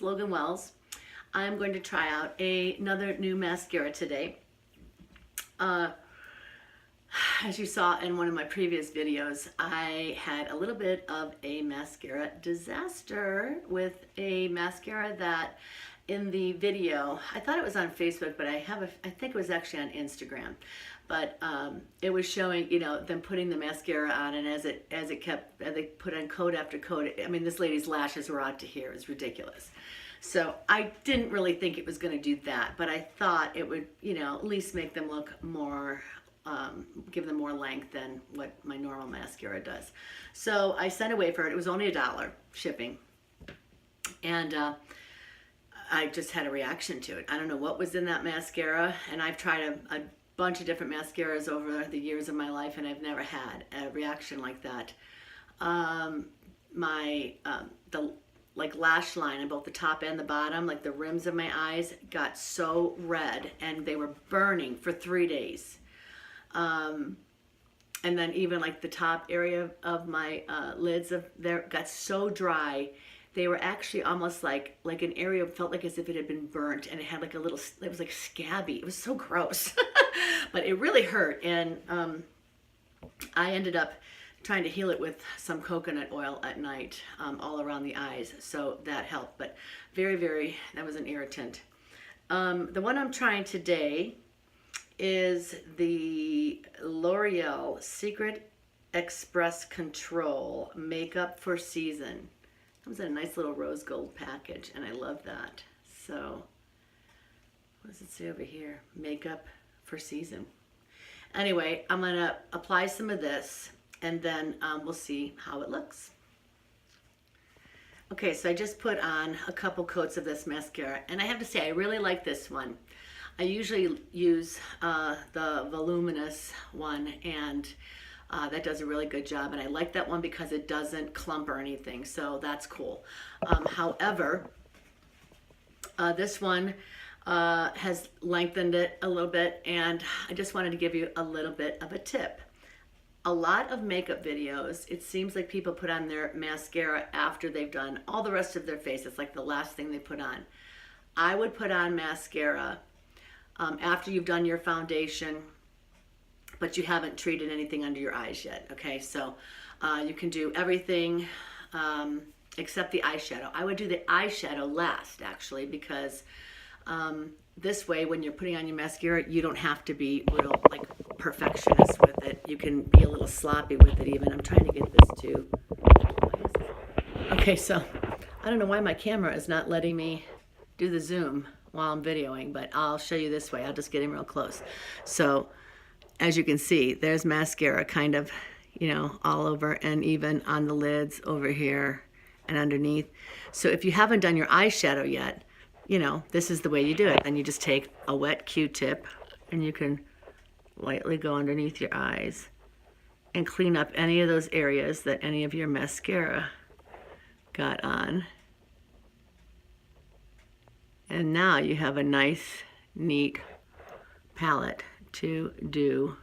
Logan Wells. I'm going to try out another new mascara today. As you saw in one of my previous videos, I had a little bit of a mascara disaster with a mascara that in the video, I thought it was on Facebook, but I think it was actually on Instagram. But it was showing, you know, them putting the mascara on, and as they put on coat after coat. I mean, this lady's lashes were out to here. It was ridiculous. So I didn't really think it was going to do that, but I thought it would, you know, at least make them look more, give them more length than what my normal mascara does. So I sent away for it. It was only $1 shipping, and I just had a reaction to it. I don't know what was in that mascara, and I've tried a bunch of different mascaras over the years of my life, and I've never had a reaction like that. The like lash line on both the top and the bottom, like the rims of my eyes, got so red, and they were burning for 3 days. And then even like the top area of my lids of there got so dry. They were actually almost like an area, felt like as if it had been burnt, and it had like a little, it was like scabby. It was so gross, but it really hurt. And I ended up trying to heal it with some coconut oil at night, all around the eyes. So that helped, but very, that was an irritant. The one I'm trying today is the L'Oreal Secret Express Control Makeup for Season. Comes in a nice little rose gold package, and I love that. So, what does it say over here? Makeup for season. Anyway, I'm gonna apply some of this, and then we'll see how it looks. Okay, so I just put on a couple coats of this mascara, and I have to say I really like this one. I usually use the voluminous one, and that does a really good job, and I like that one because it doesn't clump or anything, so that's cool. However, this one has lengthened it a little bit, and I just wanted to give you a little bit of a tip. A lot of makeup videos, it seems like people put on their mascara after they've done all the rest of their face. It's like the last thing they put on. I would put on mascara after you've done your foundation, but you haven't treated anything under your eyes yet, okay? So you can do everything except the eyeshadow. I would do the eyeshadow last, actually, because this way, when you're putting on your mascara, you don't have to be real, like, perfectionist with it. You can be a little sloppy with it even. I'm trying to get this to... Okay, so I don't know why my camera is not letting me do the zoom while I'm videoing, but I'll show you this way. I'll just get in real close. So, as you can see, there's mascara kind of, you know, all over, and even on the lids over here and underneath. So if you haven't done your eyeshadow yet, you know, this is the way you do it. Then you just take a wet Q-tip, and you can lightly go underneath your eyes and clean up any of those areas that any of your mascara got on. And now you have a nice, neat palette to do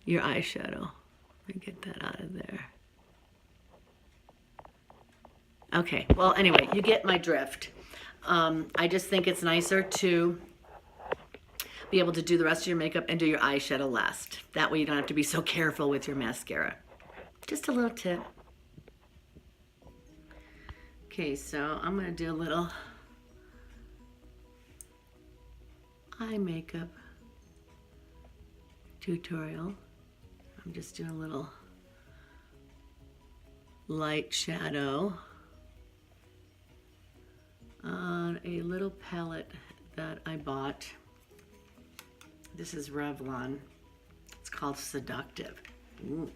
your eyeshadow. Let me get that out of there. Okay, well, anyway, you get my drift. I just think it's nicer to be able to do the rest of your makeup and do your eyeshadow last. That way you don't have to be so careful with your mascara. Just a little tip. Okay, so I'm gonna do a little eye makeup tutorial. I'm just doing a little light shadow on a little palette that I bought. This is Revlon. It's called Seductive. Ooh.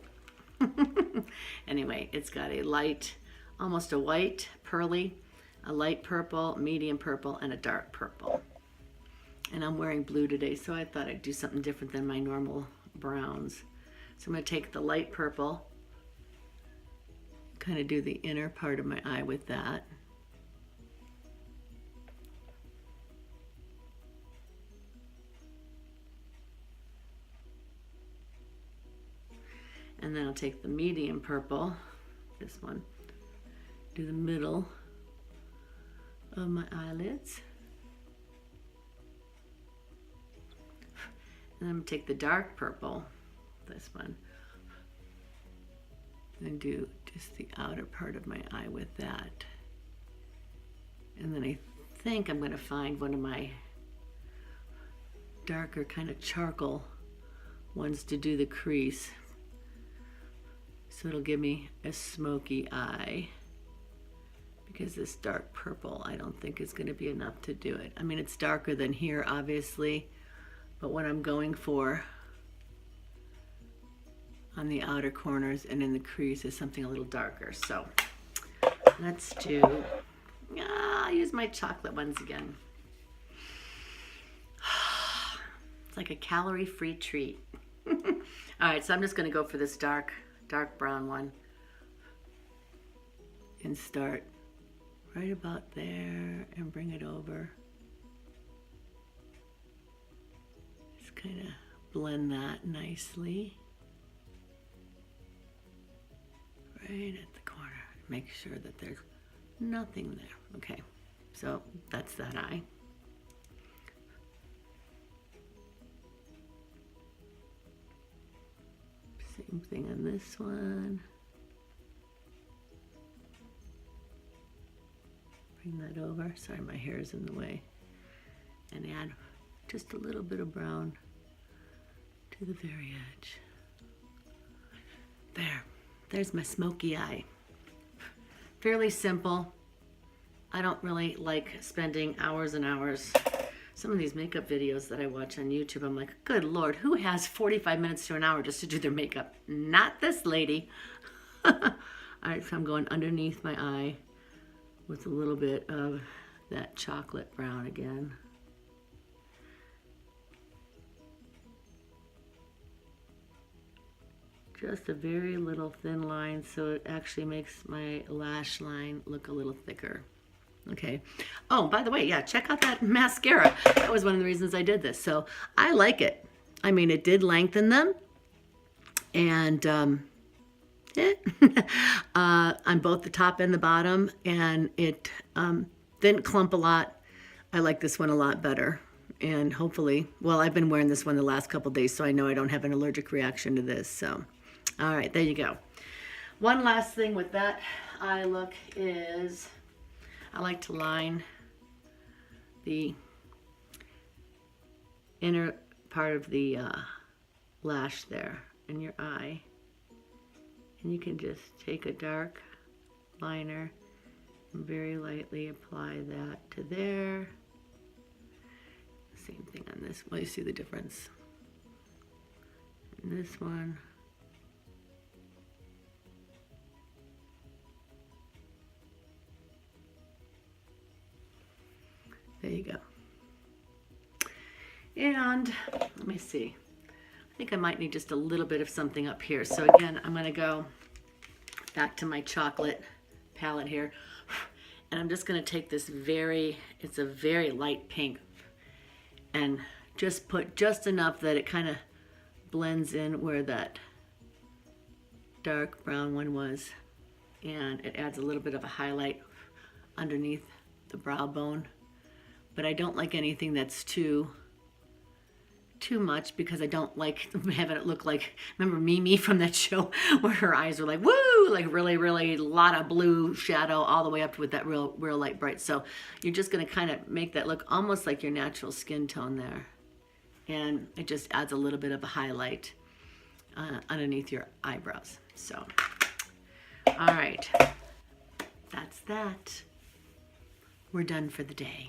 Anyway, it's got a light, almost a white, pearly, a light purple, medium purple, and a dark purple. And I'm wearing blue today, so I thought I'd do something different than my normal browns. So I'm going to take the light purple, kind of do the inner part of my eye with that. And then I'll take the medium purple, this one, do the middle of my eyelids. And I'm gonna take the dark purple, this one, and do just the outer part of my eye with that. And then I think I'm gonna find one of my darker kind of charcoal ones to do the crease. So it'll give me a smoky eye, because this dark purple I don't think is gonna be enough to do it. I mean, it's darker than here, obviously, but what I'm going for on the outer corners and in the crease is something a little darker. So let's do, I'll use my chocolate ones again. It's like a calorie-free treat. All right, so I'm just gonna go for this dark brown one and start right about there and bring it over. Just kind of blend that nicely. Right at the corner. Make sure that there's nothing there. Okay, so that's that eye. Same thing on this one. Bring that over. Sorry, my hair is in the way. And add just a little bit of brown to the very edge. There. There's my smoky eye. Fairly simple. I don't really like spending hours and hours. Some of these makeup videos that I watch on YouTube, I'm like, good Lord, who has 45 minutes to an hour just to do their makeup? Not this lady. All right, so I'm going underneath my eye with a little bit of that chocolate brown again. Just a very little thin line, so it actually makes my lash line look a little thicker. Okay. Oh, by the way, yeah, check out that mascara. That was one of the reasons I did this. So I like it. I mean, it did lengthen them, and on both the top and the bottom, and it didn't clump a lot. I like this one a lot better. And hopefully, well, I've been wearing this one the last couple days, so I know I don't have an allergic reaction to this. So, all right, there you go. One last thing with that eye look is I like to line the inner part of the lash there in your eye. And you can just take a dark liner and very lightly apply that to there. Same thing on this. Well, you see the difference. And this one. There you go. And let me see. I think I might need just a little bit of something up here. So again, I'm going to go back to my chocolate palette here. And I'm just going to take this it's a very light pink, and just put just enough that it kind of blends in where that dark brown one was. And it adds a little bit of a highlight underneath the brow bone. But I don't like anything that's too much, because I don't like having it look like, remember Mimi from that show where her eyes were like, woo, like really, really a lot of blue shadow all the way up with that real light bright. So you're just going to kind of make that look almost like your natural skin tone there. And it just adds a little bit of a highlight underneath your eyebrows. So, all right, that's that. We're done for the day.